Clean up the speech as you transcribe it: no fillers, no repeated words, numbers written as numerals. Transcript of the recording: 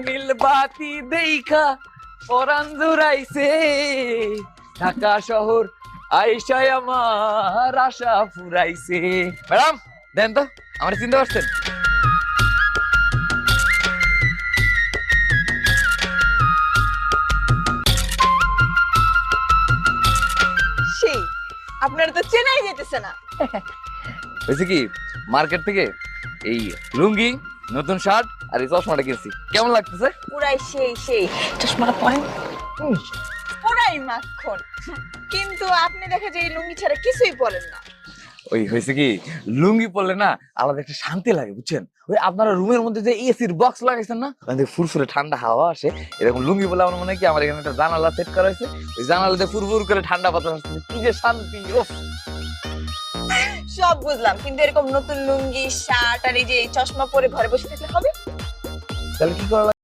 নীল বাতি দেইখা পরান জুড়াইছে, ঢাকা শহর আইসায় আমার আশা ফুরাইছে। ম্যাডাম দেন তো, আমার চিনতে পারছেন? সেই আপনার তো চেনাই যেতেছে না। হয়েছে কি, মার্কেট থেকে এই লুঙ্গি, নতুন শার্ট আর এই চশমাটা কিনছি। কেমন লাগতেছে? পুরাই সেই চশমাটা পরেন, পুরাই মাখন। কিন্তু আপনি দেখা যায় এই লুঙ্গি ছাড়া কিছুই পরেন না। ওই হয়েছে কি, লুঙ্গি পরলে না আলাদা একটা শান্তি লাগে, বুঝছেন? ওই আপনারা রুমের মধ্যে যে এসির বক্স লাগাইছেন না, ওখান থেকে ফুরফুরে ঠান্ডা হাওয়া আসে, এরকম লুঙ্গি বলে আমার মনে হয় কি আমার এখানে একটা জানালা সেট করা হয়েছে, ওই জানালাতে ফুরফুর করে ঠান্ডা বাতাস আসছে, কি যে শান্তি। ওফ, সব বুঝলাম, কিন্তু এরকম নতুন লুঙ্গি শার্ট আর এই যে এই চশমা পরে ঘরে বসে থাকলে হবে? তাহলে কি করা